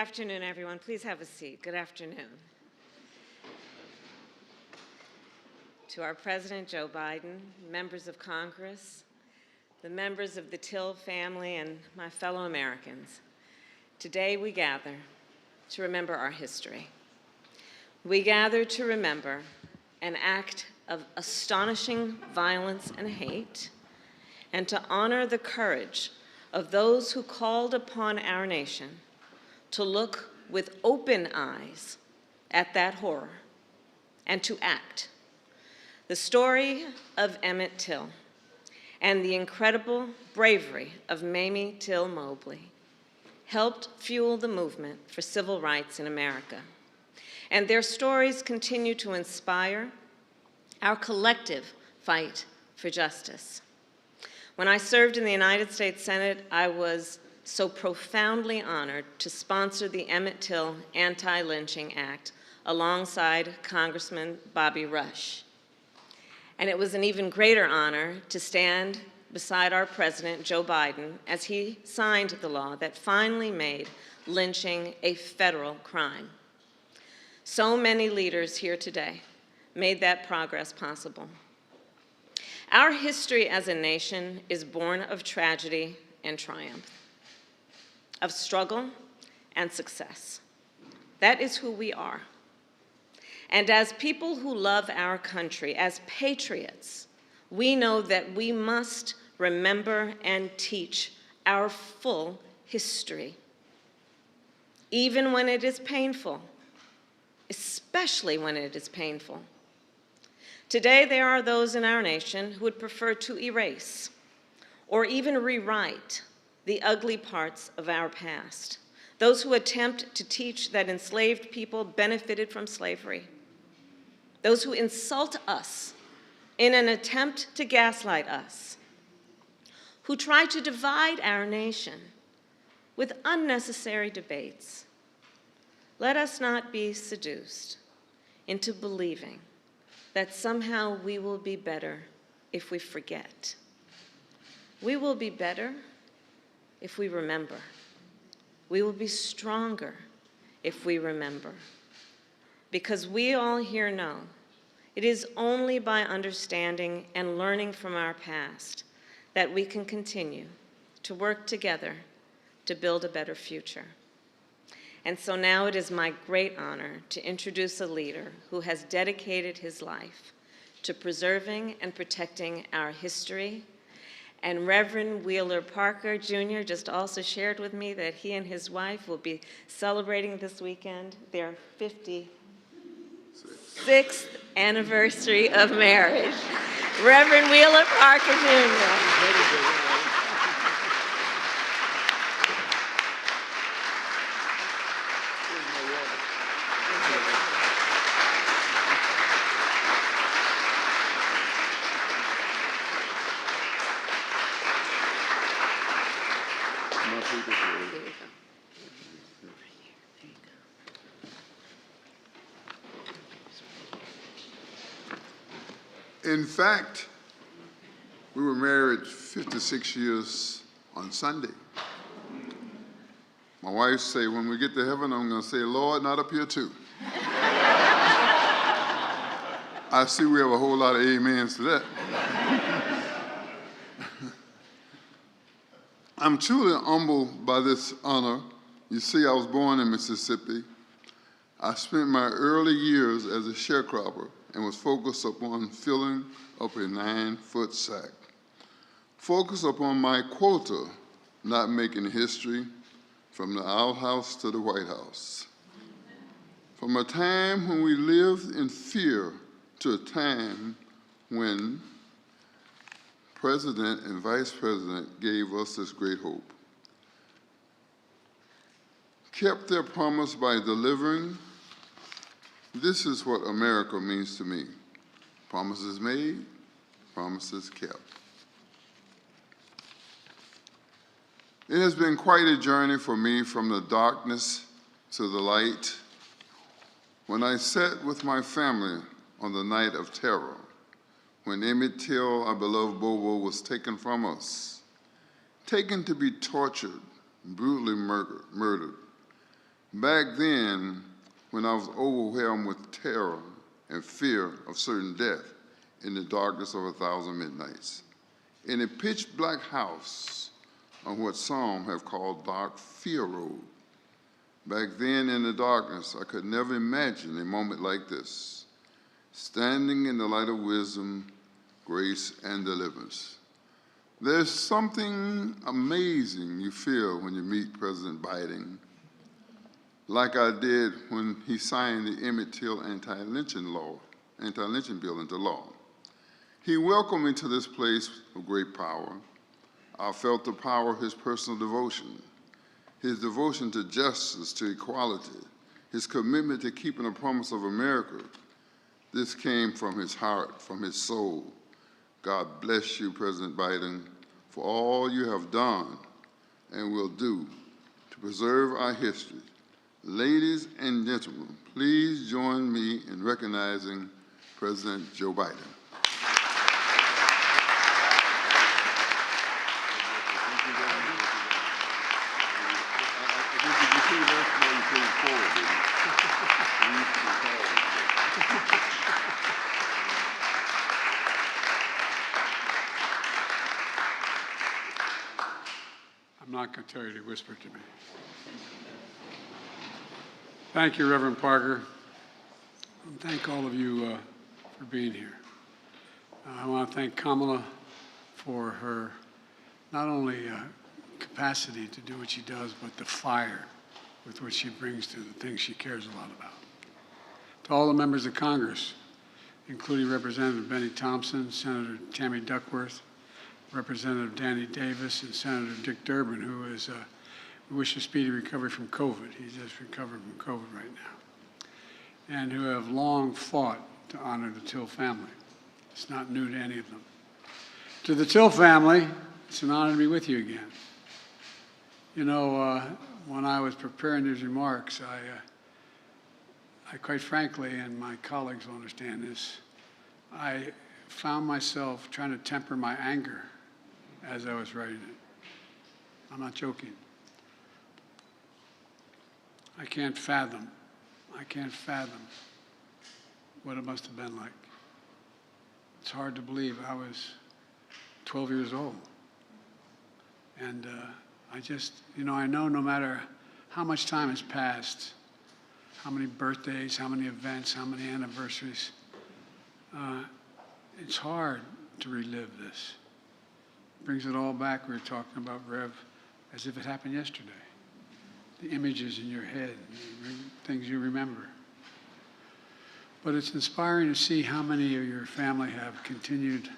afternoon, everyone. Please have a seat. Good afternoon. To our President, Joe Biden, members of Congress, the members of the Till family, and my fellow Americans, today we gather to remember our history. We gather to remember an act of astonishing violence and hate, and to honor the courage of those who called upon our nation to look with open eyes at that horror and to act. The story of Emmett Till and the incredible bravery of Mamie Till-Mobley helped fuel the movement for civil rights in America. And their stories continue to inspire our collective fight for justice. When I served in the United States Senate, I was so profoundly honored to sponsor the Emmett Till Anti-Lynching Act alongside Congressman Bobby Rush. And it was an even greater honor to stand beside our President, Joe Biden, as he signed the law that finally made lynching a federal crime. So many leaders here today made that progress possible. Our history as a nation is born of tragedy and triumph, of struggle and success. That is who we are. And as people who love our country, as patriots, we know that we must remember and teach our full history, even when it is painful, especially when it is painful. Today, there are those in our nation who would prefer to erase or even rewrite the ugly parts of our past, those who attempt to teach that enslaved people benefited from slavery, those who insult us in an attempt to gaslight us, who try to divide our nation with unnecessary debates. Let us not be seduced into believing that somehow we will be better if we forget. We will be better if we remember. We will be stronger if we remember. Because we all here know it is only by understanding and learning from our past that we can continue to work together to build a better future. And so now it is my great honor to introduce a leader who has dedicated his life to preserving and protecting our history. And Reverend Wheeler Parker, Jr. just also shared with me that he and his wife will be celebrating this weekend their 56th anniversary of marriage. Reverend Wheeler Parker, Jr. In fact, we were married 56 years on Sunday. My wife say, when we get to heaven, I'm going to say, Lord, not up here too. I see we have a whole lot of amens to that. I'm truly humbled by this honor. You see, I was born in Mississippi. I spent my early years as a sharecropper and was focused upon filling up a 9-foot sack. Focused upon my quota, not making history, from the outhouse to the White House. From a time when we lived in fear to a time when President and Vice President gave us this great hope. Kept their promise by delivering. This is what America means to me. Promises made, promises kept. It has been quite a journey for me from the darkness to the light. When I sat with my family on the night of terror, when Emmett Till, our beloved Bobo, was taken from us, taken to be tortured, brutally murdered, Back then, when I was overwhelmed with terror and fear of certain death in the darkness of 1,000 midnights, in a pitch-black house on what some have called Dark Fear Road. Back then in the darkness, I could never imagine a moment like this, standing in the light of wisdom, grace, and deliverance. There's something amazing you feel when you meet President Biden, like I did when he signed the Emmett Till anti-lynching bill into law. He welcomed me to this place of great power. I felt the power of his personal devotion, his devotion to justice, to equality, his commitment to keeping the promise of America. This came from his heart, from his soul. God bless you, President Biden, for all you have done and will do to preserve our history. Ladies and gentlemen, please join me in recognizing President Joe Biden. I'm not going to tell you to whisper to me. Thank you, Reverend Parker. And thank all of you for being here. I want to thank Kamala for her not only capacity to do what she does, but the fire with which she brings to the things she cares a lot about. To all the members of Congress, including Representative Benny Thompson, Senator Tammy Duckworth, Representative Danny Davis, and Senator Dick Durbin, who is, we wish a speedy recovery from COVID. He's just recovered from COVID right now. And who have long fought to honor the Till family. It's not new to any of them. To the Till family, it's an honor to be with you again. You know, when I was preparing these remarks, I quite frankly, and my colleagues will understand this, I found myself trying to temper my anger as I was writing it. I'm not joking. I can't fathom what it must have been like. It's hard to believe I was 12 years old. And I just, you know, I know no matter how much time has passed, how many birthdays, how many events, how many anniversaries, it's hard to relive this. It brings it all back. We were talking about, Rev, as if it happened yesterday. The images in your head, things you remember. But it's inspiring to see how many of your family have continued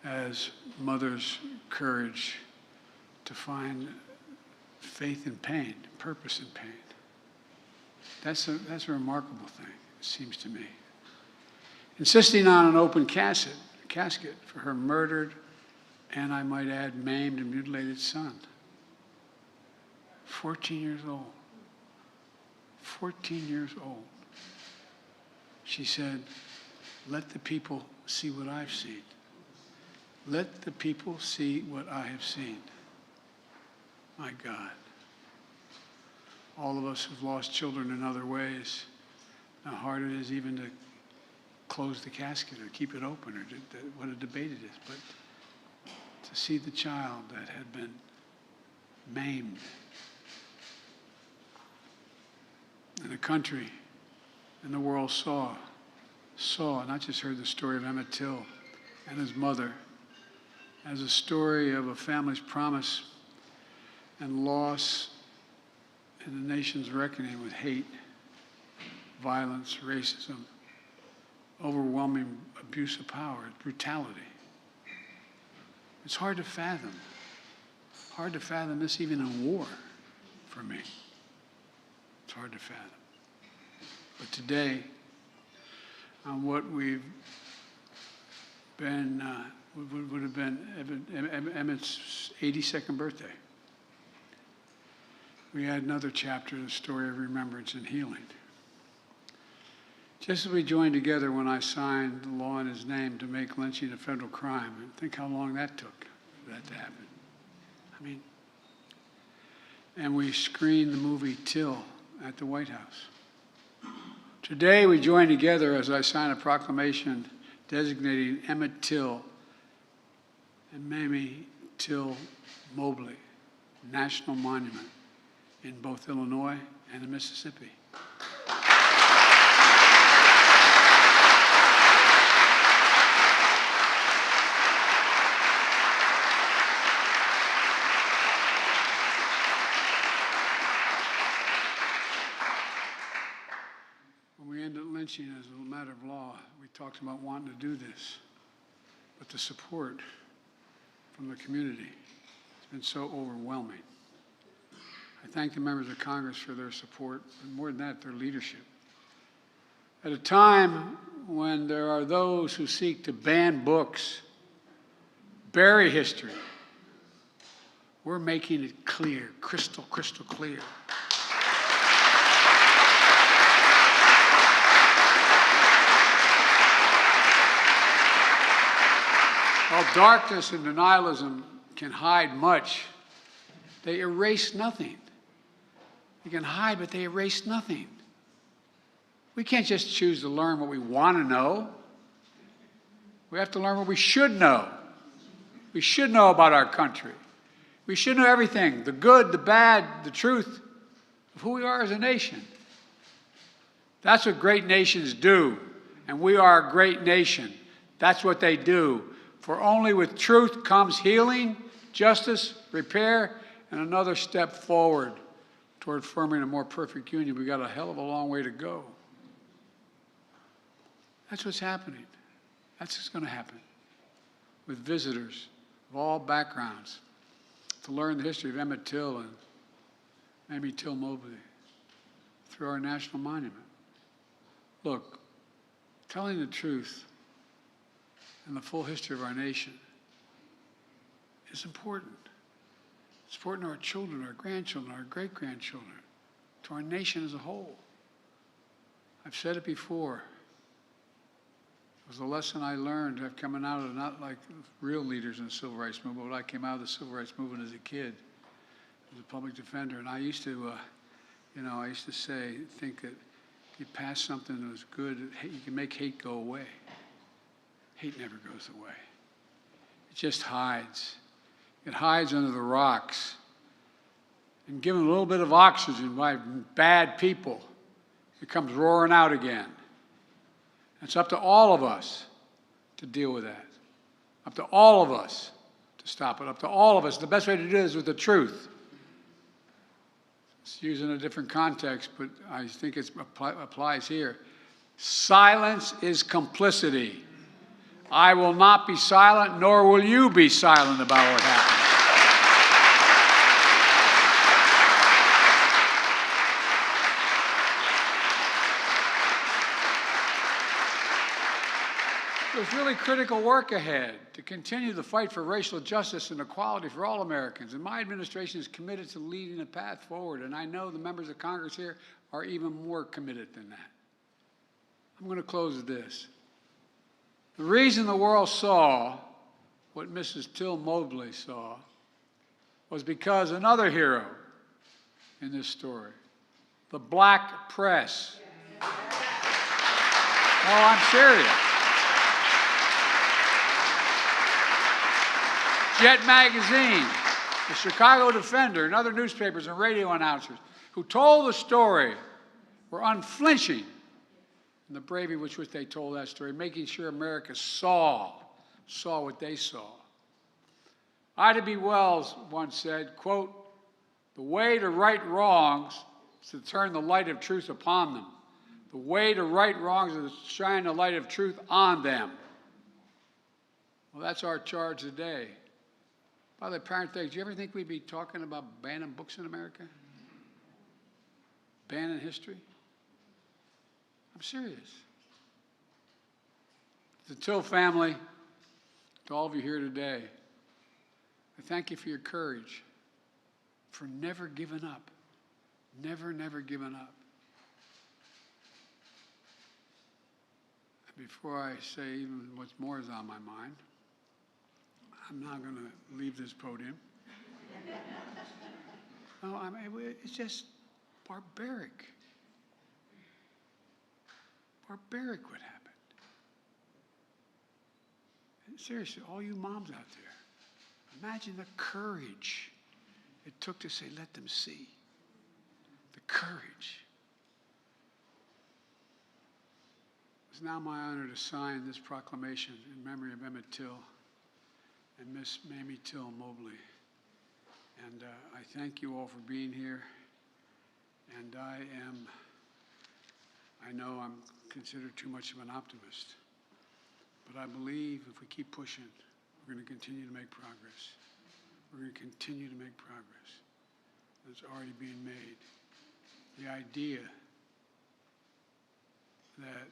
as mothers' courage to find faith in pain, purpose in pain. That's a remarkable thing, it seems to me. Insisting on an open casket for her murdered, and I might add, maimed and mutilated son. 14 years old. 14 years old. She said, let the people see what I've seen. Let the people see what I have seen. My God. All of us have lost children in other ways. How hard it is even to close the casket or keep it open, or what a debate it is. But to see the child that had been maimed, and the country and the world saw, not just heard the story of Emmett Till and his mother, as a story of a family's promise and loss in the nation's reckoning with hate, violence, racism, overwhelming abuse of power, brutality. It's hard to fathom. Hard to fathom this even in war for me. It's hard to fathom. But today, on what we've been, would have been Emmett's 82nd birthday, we had another chapter in the story of remembrance and healing. Just as we joined together when I signed the law in his name to make lynching a federal crime, and think how long that took for that to happen. I mean, and we screened the movie Till at the White House. Today, we join together as I sign a proclamation designating Emmett Till and Mamie Till-Mobley National Monument in both Illinois and the Mississippi. When we ended lynching as a matter of law, we talked about wanting to do this, but the support from the community has been so overwhelming. I thank the members of Congress for their support, and more than that, their leadership. At a time when there are those who seek to ban books, bury history, we're making it clear, crystal clear. While darkness and denialism can hide much, they erase nothing. They can hide, but they erase nothing. We can't just choose to learn what we want to know. We have to learn what we should know. We should know about our country. We should know everything, the good, the bad, the truth of who we are as a nation. That's what great nations do, and we are a great nation. That's what they do. For only with truth comes healing, justice, repair, and another step forward toward forming a more perfect union. We've got a hell of a long way to go. That's what's happening. That's what's going to happen with visitors of all backgrounds to learn the history of Emmett Till and Mamie Till-Mobley through our national monument. Look, telling the truth and the full history of our nation is important. It's important to our children, our grandchildren, our great-grandchildren, to our nation as a whole. I've said it before. It was a lesson I learned coming out of not like real leaders in the civil rights movement, but I came out of the civil rights movement as a kid, as a public defender. And I used to, think that you pass something that was good, you can make hate go away. Hate never goes away. It just hides. It hides under the rocks. And given a little bit of oxygen by bad people, it comes roaring out again. It's up to all of us to deal with that. Up to all of us to stop it. Up to all of us. The best way to do it is with the truth. It's used in a different context, but I think it applies here. Silence is complicity. I will not be silent, nor will you be silent about what happened. There's really critical work ahead to continue the fight for racial justice and equality for all Americans. And my administration is committed to leading a path forward. And I know the members of Congress here are even more committed than that. I'm going to close with this. The reason the world saw what Mrs. Till-Mobley saw was because another hero in this story, the black press. Oh, I'm serious. Jet Magazine, the Chicago Defender, and other newspapers and radio announcers who told the story were unflinching in the bravery with which they told that story, making sure America saw what they saw. Ida B. Wells once said, quote, "The way to right wrongs is to turn the light of truth upon them. The way to right wrongs is to shine the light of truth on them." Well, that's our charge today. By the way, parenthetic, do you ever think we'd be talking about banning books in America? Banning history? I'm serious. To the Till family, to all of you here today, I thank you for your courage, for never giving up. Never giving up. And before I say even what's more is on my mind, I'm not going to leave this podium. No, it's just barbaric. Barbaric what happened. And seriously, all you moms out there, imagine the courage it took to say, let them see. The courage. It's now my honor to sign this proclamation in memory of Emmett Till and Miss Mamie Till-Mobley. And I thank you all for being here. And I know I'm considered too much of an optimist, but I believe if we keep pushing, we're going to continue to make progress. We're going to continue to make progress. It's already being made. The idea that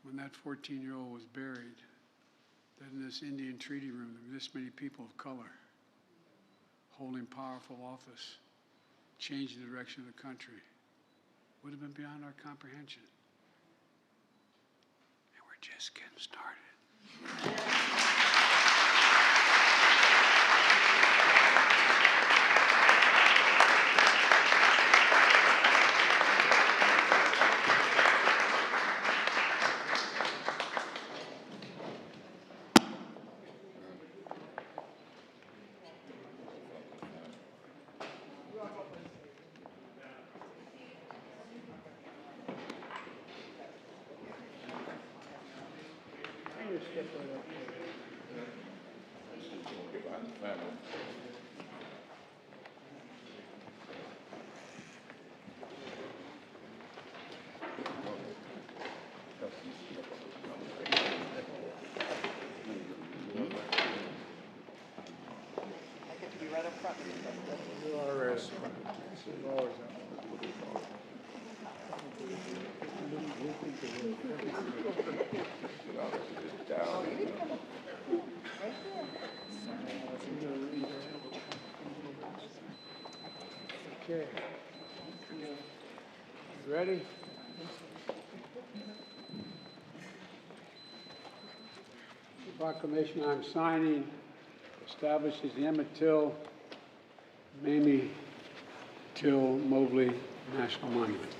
when that 14-year-old was buried, that in this Indian treaty room there were this many people of color holding powerful office, changing the direction of the country, would have been beyond our comprehension. And we're just getting started. Okay. You ready? The proclamation I'm signing establishes the Emmett Till, Mamie Till-Mobley National Monument.